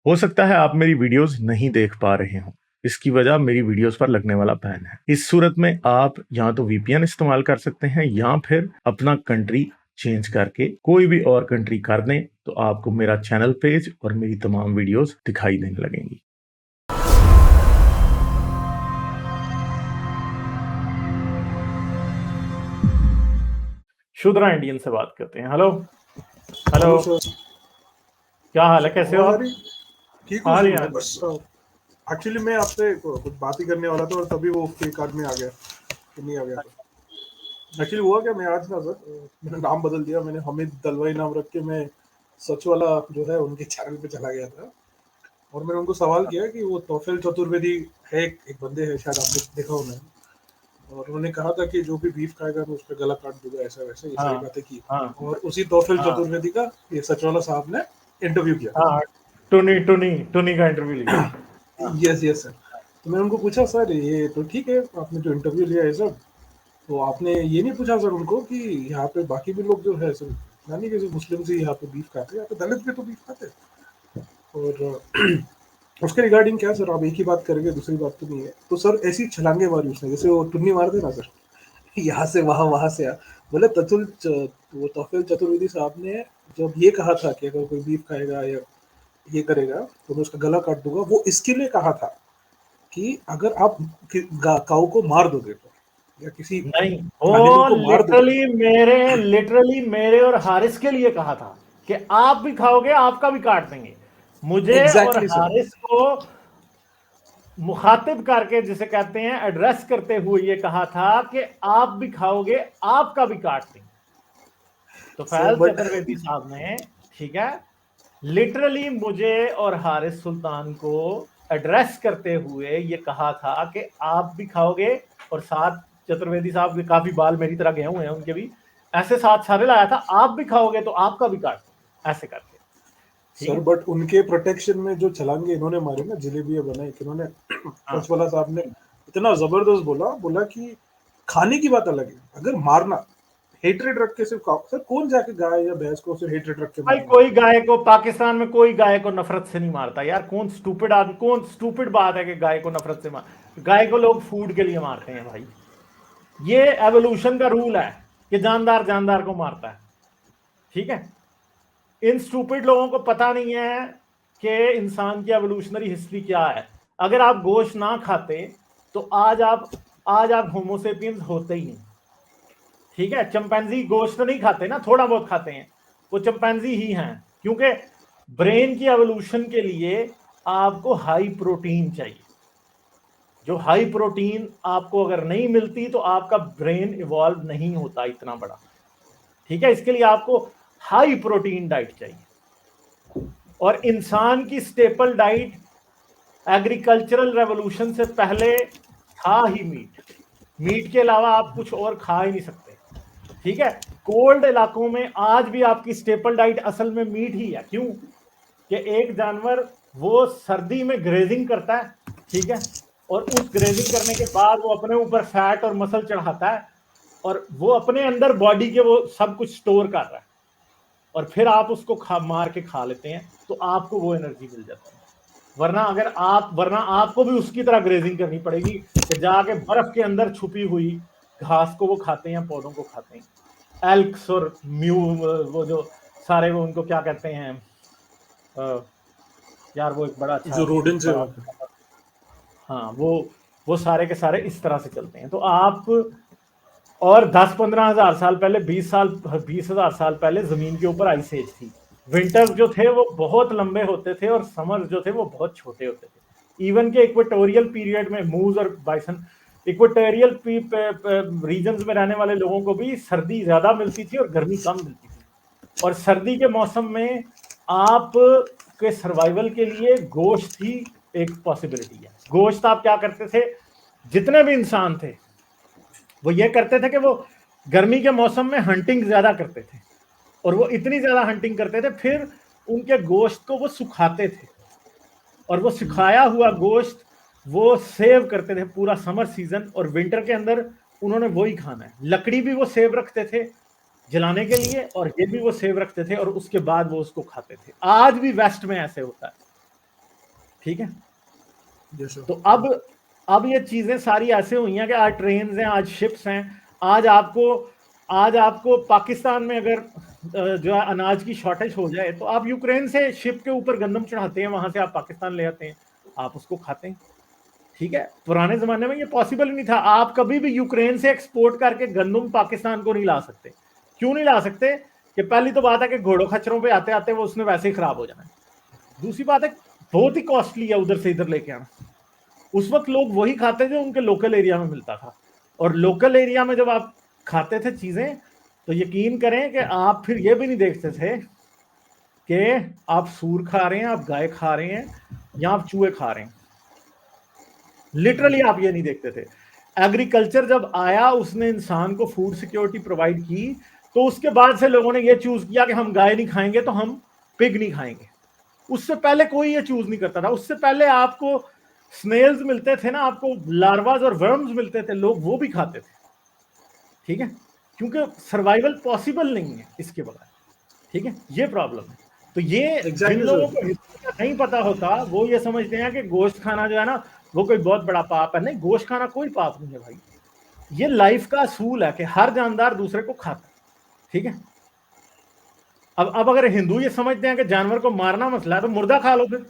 हो सकता है आप मेरी वीडियोस नहीं देख पा रहे हो। इसकी वजह मेरी वीडियोस पर लगने वाला बैन है। इस सूरत में आप या तो वीपीएन इस्तेमाल कर सकते हैं या फिर अपना कंट्री चेंज करके कोई भी और कंट्री कर दें, तो आपको मेरा चैनल पेज और मेरी तमाम वीडियोस दिखाई देने लगेंगी। शुद्रा इंडियन से बात करते हैं। हेलो हेलो सर, क्या हाल है, कैसे हो आप? ठीक हूँ हाँ सर। जी, हाँ मैं जी। बस एक्चुअली मैं आपसे कुछ बात ही करने वाला था और तभी वो फ्लिप कार्ड में आ गया कि नहीं आ गया था। एक्चुअली हुआ क्या, मैं आज ना सर मैंने नाम बदल दिया। मैंने हमिद दलवाई नाम रख के मैं सच वाला जो है उनके चैनल पे चला गया था और मैंने उनको सवाल किया कि वो तौफिल चतुर्वेदी है, एक बंदे हैं, शायद आपने देखा होना। और उन्होंने कहा था कि जो भी बीफ खाएगा मैं उसका गला काट दूंगा, ऐसा वैसे ये सारी हाँ बातें की। हाँ और उसी तौफिल हाँ चतुर्वेदी का ये सचवाला साहब ने इंटरव्यू किया। हाँ। टुनी टुनी टुनी का इंटरव्यू लिया। हाँ यस यस सर। तो मैंने उनको पूछा, सर ये तो ठीक है आपने जो इंटरव्यू लिया है सब, तो आपने ये नहीं पूछा सर उनको कि यहाँ पे बाकी भी लोग जो है सर, यानी कि मुस्लिम से यहाँ पे बीफ खाते हैं, यहाँ पे दलित भी तो बीफ खाते हैं। और उसके रिगार्डिंग क्या सर, आप एक ही बात करेंगे, दूसरी बात तो नहीं है। तो सर ऐसी छलांगे मारी उसने, जैसे वो टुन्नी मारते ना सर, यहाँ से वहाँ, वहाँ से यहाँ। बोले वो तौफील चतुर्वेदी साहब ने जब ये कहा था कि अगर कोई बीफ खाएगा या ये करेगा तो मैं उसका गला काट दूंगा, वो इसके लिए कहा था कि अगर आप काऊ को मार दोगे तो, या किसी नहीं, एनिमल वो को मार दोगे। लिटरली मेरे और हारिस के लिए कहा था कि आप भी खाओगे आपका भी काट देंगे। मुझे और एग्जैक्टली सर। हारिस को मुखातिब करके, जिसे कहते हैं एड्रेस करते हुए, ये कहा था कि आप भी खाओगे आपका भी काट देंगे। तो सर फैज बट चतुर्वेदी साहब ने, ठीक है, लिटरली मुझे और हारिस सुल्तान को एड्रेस करते हुए ये कहा था कि आप भी खाओगे, और साथ चतुर्वेदी साहब के काफी बाल मेरी तरह गए हुए हैं, उनके भी ऐसे साथ सारे लाया था, आप भी खाओगे तो आपका भी काट ऐसे करके। ठीक सर है। बट उनके प्रोटेक्शन में जो छलांगे इन्होंने मारी ना, जलेबियां बनाई कि इन्होंने, हाँ सचवाला साहब ने इतना जबरदस्त बोला, बोला कि खाने की बात अलग है, अगर मारना हेटरेड रख के सिर्फ सर कौन जाके गाय या भैंस को सिर्फ हेटरेड रख के भाई, मारेगा। कोई गाय को पाकिस्तान में कोई गाय को नफरत से नहीं मारता यार। कौन स्टूपिड आदमी, कौन स्टूपिड बात है कि गाय को नफरत से मार। गाय को लोग फूड के लिए मारते हैं भाई। ये एवोल्यूशन का रूल है कि जानदार जानदार को मारता है। ठीक है। इन स्टूपिड लोगों को पता नहीं है कि इंसान की एवोल्यूशनरी हिस्ट्री क्या है। अगर आप गोश्त ना खाते तो आज आप होमोसेपियंस होते ही नहीं। ठीक है। चिंपैंजी गोश्त नहीं खाते ना, थोड़ा बहुत खाते हैं, वो चिंपैंजी ही हैं, क्योंकि ब्रेन की एवोल्यूशन के लिए आपको हाई प्रोटीन चाहिए। जो हाई प्रोटीन आपको अगर नहीं मिलती तो आपका ब्रेन इवॉल्व नहीं होता इतना बड़ा। ठीक है। इसके लिए आपको हाई प्रोटीन डाइट चाहिए। और इंसान की स्टेपल डाइट एग्रीकल्चरल रेवोल्यूशन से पहले था ही मीट। मीट के अलावा आप कुछ और खा ही नहीं सकते। ठीक है। कोल्ड इलाकों में आज भी आपकी स्टेपल डाइट असल में मीट ही है। क्यों? कि एक जानवर वो सर्दी में ग्रेजिंग करता है, ठीक है, और उस ग्रेजिंग करने के बाद वो अपने ऊपर फैट और मसल चढ़ाता है, और वो अपने अंदर बॉडी के वो सब कुछ स्टोर कर रहा है, और फिर आप उसको मार के खा लेते हैं तो आपको वो एनर्जी मिल जाती है। वरना आपको भी उसकी तरह ग्रेजिंग करनी पड़ेगी कि जाके बर्फ के अंदर छुपी हुई घास को वो खाते हैं, पौधों को खाते हैं। एल्क्स और म्यू, वो जो सारे, वो उनको क्या कहते हैं, यार वो एक बड़ा अच्छा, जो रोडेंट्स है बड़ा, वहाँ पे। हाँ, वो सारे के सारे इस तरह से चलते हैं। तो आप, और 10-15 हजार साल पहले, 20,000 साल पहले जमीन के ऊपर आइस एज थी। विंटर्स जो थे वो बहुत लंबे होते थे और समर्स जो थे वो बहुत छोटे होते थे। इवन के इक्वेटोरियल पीरियड में मूज और बाइसन, इक्वेटोरियल रीजन्स में रहने वाले लोगों को भी सर्दी ज्यादा मिलती थी और गर्मी कम मिलती थी। और सर्दी के मौसम में आप के सर्वाइवल के लिए गोश्त ही एक पॉसिबिलिटी है। गोश्त आप क्या करते थे, जितने भी इंसान थे वो ये करते थे कि वो गर्मी के मौसम में हंटिंग ज्यादा करते थे, और वो इतनी ज्यादा हंटिंग करते थे, फिर उनके गोश्त को वो सुखाते थे, और वो सुखाया हुआ गोश्त वो सेव करते थे पूरा समर सीजन, और विंटर के अंदर उन्होंने वही खाना है। लकड़ी भी वो सेव रखते थे जलाने के लिए, और ये भी वो सेव रखते थे, और उसके बाद वो उसको खाते थे। आज भी वेस्ट में ऐसे होता है। ठीक है। Yes, sir. तो अब ये चीजें सारी ऐसे हुई हैं कि आज ट्रेन हैं, आज शिप्स हैं। आज आपको पाकिस्तान में अगर जो है अनाज की शॉर्टेज हो जाए तो आप यूक्रेन से शिप के ऊपर गंदम चढ़ाते हैं, वहां से आप पाकिस्तान ले आते हैं, आप उसको खाते हैं। ठीक है, पुराने जमाने में ये पॉसिबल नहीं था। आप कभी भी यूक्रेन से एक्सपोर्ट करके गंदम पाकिस्तान को नहीं ला सकते। क्यों नहीं ला सकते? कि पहली तो बात है कि घोड़ों खच्चरों पे आते आते वो उसने वैसे ही खराब हो जाना है। दूसरी बात है बहुत ही कॉस्टली है उधर से इधर लेके आना। उस वक्त लोग वही खाते जो उनके लोकल एरिया में मिलता था, और लोकल एरिया में जब आप खाते थे चीजें तो यकीन करें कि आप फिर ये भी नहीं देखते थे कि आप सूर खा रहे हैं, आप गाय खा रहे हैं, या आप चूहे खा रहे हैं। लिटरली आप ये नहीं देखते थे। एग्रीकल्चर जब आया उसने इंसान को फूड सिक्योरिटी प्रोवाइड की, तो उसके बाद से लोगों ने ये चूज किया कि हम गाय नहीं खाएंगे तो हम पिग नहीं खाएंगे। उससे पहले कोई ये चूज नहीं करता था। उससे पहले आपको स्नेल्स मिलते थे ना, आपको लार्वाज और वर्म्स मिलते थे, लोग वो भी खाते थे। ठीक है, क्योंकि सर्वाइवल पॉसिबल नहीं है इसके बगैर। ठीक है, ये प्रॉब्लम है। तो ये जिन लोगों को हिस्ट्री का नहीं पता होता वो ये समझते हैं कि गोश्त खाना जो है ना वो कोई बहुत बड़ा पाप है। नहीं, गोश्त खाना कोई पाप नहीं है भाई। ये लाइफ का असूल है कि हर जानदार दूसरे को खाता है। ठीक है, अब अगर हिंदू ये समझते हैं कि जानवर को मारना मसला है तो मुर्दा खा लो। फिर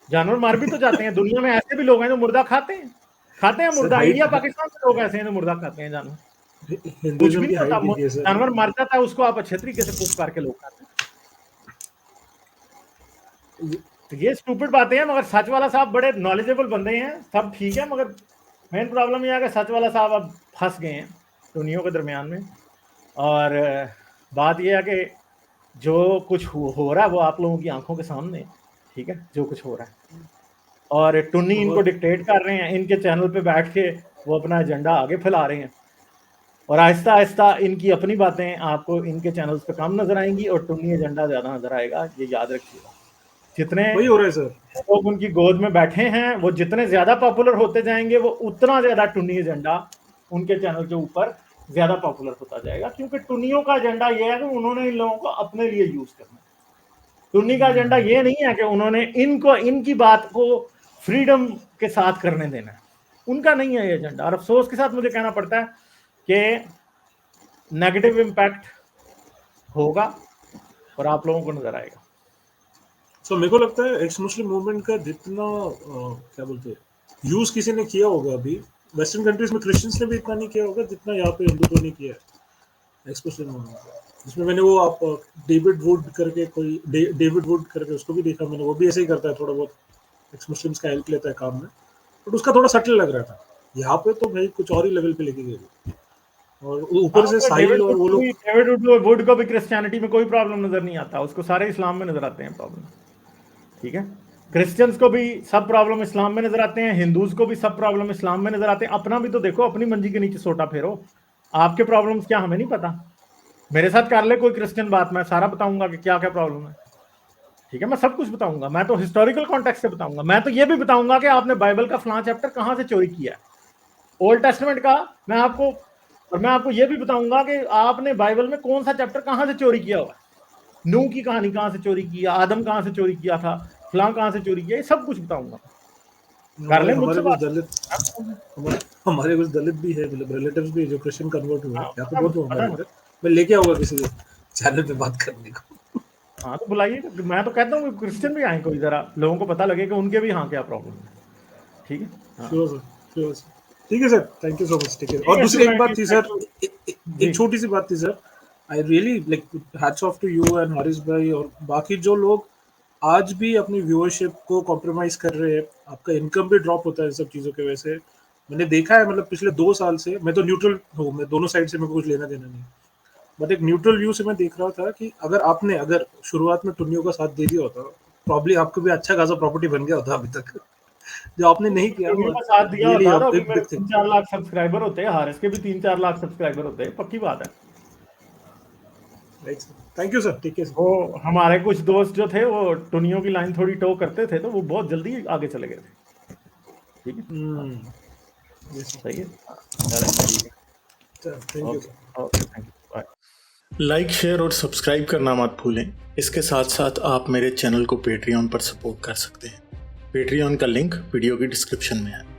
जानवर मार भी तो जाते हैं। दुनिया में ऐसे भी लोग हैं जो मुर्दा खाते हैं मुर्दा। इंडिया पाकिस्तान के लोग ऐसे हैं जो मुर्दा खाते हैं जानवर। कुछ भी नहीं होता, जानवर मर जाता है उसको आप अच्छे तरीके से कुक करके लोग खाते हैं। तो ये स्टूपिड बातें हैं। मगर सच वाला साहब बड़े नॉलेजेबल बंदे हैं, सब ठीक है, मगर मेन प्रॉब्लम यह है कि सच वाला साहब अब फंस गए हैं दुनिया के दरमियान में। और बात यह है कि जो कुछ हो रहा है वो आप लोगों की आंखों के सामने। ठीक है, जो कुछ हो रहा है, और टुन्नी इनको डिक्टेट कर रहे हैं। इनके चैनल पे बैठ के वो अपना एजेंडा आगे फैला रहे हैं, और आहिस्ता आहिस्ता इनकी अपनी बातें आपको इनके चैनल्स पे कम नजर आएंगी और टुन्नी एजेंडा ज्यादा नजर आएगा। ये याद रखिएगा। जितने वही हो रहा है सर, लोग उनकी गोद में बैठे हैं वो जितने ज्यादा पॉपुलर होते जाएंगे वो उतना ज्यादा टुन्नी एजेंडा उनके चैनल के ऊपर ज्यादा पॉपुलर होता जाएगा। क्योंकि टुन्नियों का एजेंडा ये है कि उन्होंने इन लोगों को अपने लिए यूज करना है। टुन्नी का एजेंडा ये नहीं है कि उन्होंने इनकी बात को फ्रीडम के साथ करने देना है। उनका नहीं है ये एजेंडा। और अफसोस के साथ मुझे कहना पड़ता है कि नेगेटिव इम्पैक्ट होगा और आप लोगों को नजर आएगा। तो मेरे को लगता है एक्स मुस्लिम मूवमेंट का जितना क्या बोलते हैं यूज किसी ने किया होगा अभी वेस्टर्न कंट्रीज में, क्रिश्चियंस ने भी इतना नहीं किया होगा जितना यहाँ पे हिंदुत्व ने किया है एक्स मुस्लिम मूवमेंट। जिसमें मैंने वो आप डेविड वुड करके उसको भी देखा मैंने, वो भी ऐसे ही करता है, थोड़ा बहुत एक्स मुस्लिम्स का हेल्प लेता है काम में, बट उसका थोड़ा सटल लग रहा था। यहाँ पे तो भाई कुछ और ही लेवल पे लेके गए, और ऊपर से साहिल और वो लोग। डेविड वुड को भी क्रिश्चियनिटी में कोई प्रॉब्लम नजर नहीं आता, उसको सारे इस्लाम में नजर आते हैं प्रॉब्लम। ठीक है, क्रिश्चियंस को भी सब प्रॉब्लम इस्लाम में नजर आते हैं, हिंदूज को भी सब प्रॉब्लम इस्लाम में नजर आते हैं। अपना भी तो देखो, अपनी मंजी के नीचे सोटा फेरो। आपके प्रॉब्लम्स क्या हमें नहीं पता? मेरे साथ कर ले कोई क्रिश्चियन बात, मैं सारा बताऊंगा कि क्या क्या प्रॉब्लम है। ठीक है, मैं सब कुछ बताऊंगा। मैं तो हिस्टोरिकल कॉन्टेक्स्ट से बताऊंगा। मैं तो ये भी बताऊंगा कि आपने बाइबल का फलां चैप्टर कहां से चोरी किया है, ओल्ड टेस्टमेंट का। मैं आपको ये भी बताऊंगा कि आपने बाइबल में कौन सा चैप्टर कहां से चोरी किया हुआ है। नूह की कहानी कहां से चोरी किया, आदम कहां से चोरी किया था, फलां कहां से चोरी किया, ये सब कुछ बताऊंगा। कर ले मुझसे बात। हमारे कुछ दलित भी है, मतलब रिलेटिव्स भी जो क्रिश्चियन कन्वर्ट हुए हैं यहाँ पे बहुत हमारे। मैं लेके आऊंगा किसी चैनल पे बात करने को। हाँ तो बुलाइए। मैं तो कहता हूँ क्रिश्चियन भी आए कोई, जरा लोगों को पता लगे कि उनके भी हाँ क्या प्रॉब्लम है। ठीक है, श्योर सर, ठीक है sir, thank you so much. ठीक है, और दूसरी एक बात थी सर, एक छोटी सी बात थी sir, I really like hats off to you and Haris भाई और बाकी जो लोग आज भी अपनी व्यूअरशिप को कॉम्प्रोमाइज कर रहे हैं। आपका इनकम भी ड्रॉप होता है सब चीज़ों के वजह से। मैंने देखा है, मतलब पिछले 2 साल से मैं तो न्यूट्रल हूँ, मैं दोनों साइड से मेरे को कुछ लेना देना नहीं, बट एक न्यूट्रल व्यू से मैं देख रहा था कि अगर शुरुआत में टुन्नियों का साथ दे दिया होता, प्रॉब्ली आपको भी अच्छा खासा प्रॉपर्टी बन गया होता अभी तक। जो आपने नहीं किया, साथ दिया होता तो अभी मेरे 3-4 लाख सब्सक्राइबर होते हैं, हारिस के भी 3-4 लाख सब्सक्राइबर होते हैं, पक्की बात है। थैंक यू सर, ठीक है। वो हमारे कुछ दोस्त जो थे वो टुनियों की लाइन थोड़ी टो करते थे तो वो बहुत जल्दी आगे चले गए थे। ठीक है, सही है, thank you. Bye. Like, share और सब्सक्राइब करना मत भूलें। इसके साथ साथ आप मेरे चैनल को पेट्रियन पर सपोर्ट कर सकते हैं। पेट्रियन का लिंक वीडियो की डिस्क्रिप्शन में है।